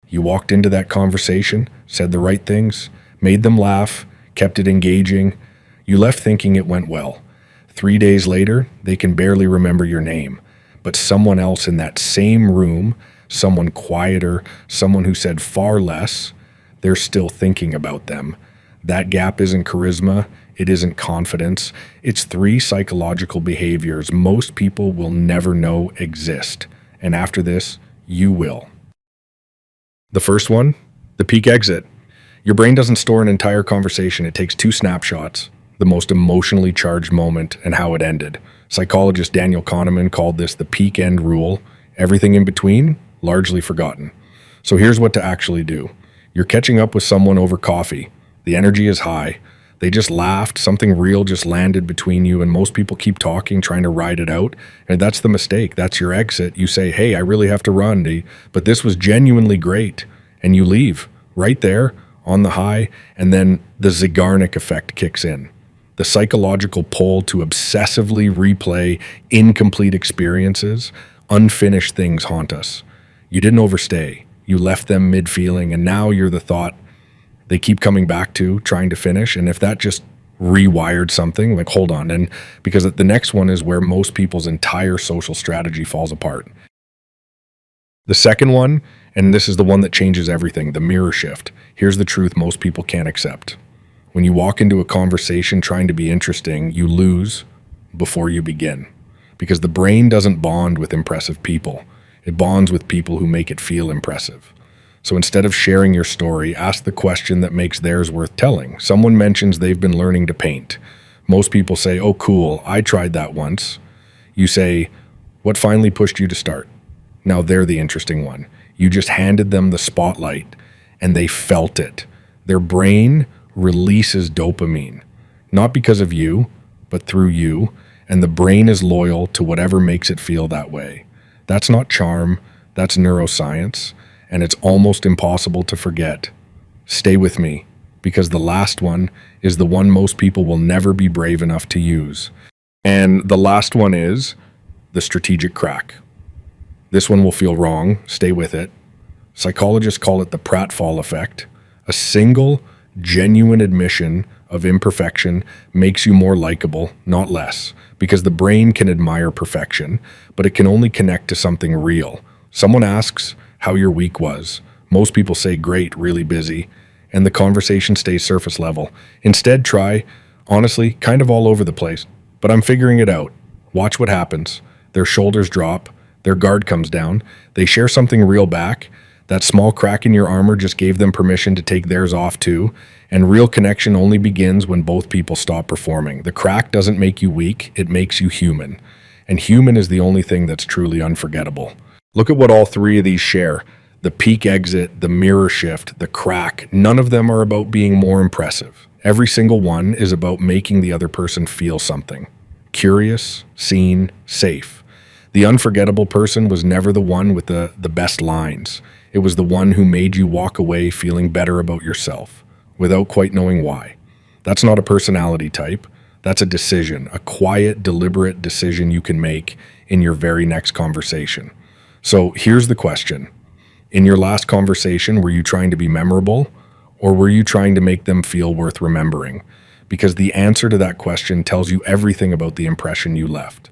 You walked into that conversation, said the right things, made them laugh, kept it engaging. You left thinking it went well. 3 days later, they can barely remember your name. But someone else in that same room, someone quieter, someone who said far less, they're still thinking about them. That gap isn't charisma. It isn't confidence. It's 3 psychological behaviors most people will never know exist. And after this, you will. The first one, the peak exit. Your brain doesn't store an entire conversation. It takes 2 snapshots, the most emotionally charged moment and how it ended. Psychologist Daniel Kahneman called this the peak end rule. Everything in between, largely forgotten. So here's what to actually do. You're catching up with someone over coffee. The energy is high. They just laughed, something real just landed between you, and most people keep talking, trying to ride it out. And that's the mistake. That's your exit. You say, hey, I really have to run, but this was genuinely great. And you leave right there on the high, and then the Zeigarnik effect kicks in. The psychological pull to obsessively replay incomplete experiences, unfinished things haunt us. You didn't overstay. You left them mid-feeling, and now you're the thought they keep coming back to, trying to finish. And if that just rewired something, like, hold on. And because the next one is where most people's entire social strategy falls apart. The second one, and this is the one that changes everything, the mirror shift. Here's the truth most people can't accept. When you walk into a conversation trying to be interesting, you lose before you begin. Because the brain doesn't bond with impressive people. It bonds with people who make it feel impressive. So instead of sharing your story, ask the question that makes theirs worth telling. Someone mentions they've been learning to paint. Most people say, oh, cool, I tried that once. You say, what finally pushed you to start? Now they're the interesting one. You just handed them the spotlight, and they felt it. Their brain releases dopamine, not because of you, but through you, and the brain is loyal to whatever makes it feel that way. That's not charm, that's neuroscience. And it's almost impossible to forget. Stay with me, because the last one is the one most people will never be brave enough to use. And the last one is the strategic crack. This one will feel wrong. Stay with it. Psychologists call it the pratfall effect. A single, genuine admission of imperfection makes you more likable, not less, because the brain can admire perfection, but it can only connect to something real. Someone asks how your week was. Most people say great, really busy, and the conversation stays surface level. Instead, try, honestly, kind of all over the place, but I'm figuring it out. Watch what happens. Their shoulders drop, their guard comes down, they share something real back. That small crack in your armor just gave them permission to take theirs off too, and real connection only begins when both people stop performing. The crack doesn't make you weak, it makes you human. And human is the only thing that's truly unforgettable. Look at what all 3 of these share. The peak exit, the mirror shift, the crack. None of them are about being more impressive. Every single one is about making the other person feel something. Curious, seen, safe. The unforgettable person was never the one with the best lines. It was the one who made you walk away feeling better about yourself, without quite knowing why. That's not a personality type. That's a decision, a quiet, deliberate decision you can make in your very next conversation. So here's the question. In your last conversation, were you trying to be memorable, or were you trying to make them feel worth remembering? Because the answer to that question tells you everything about the impression you left.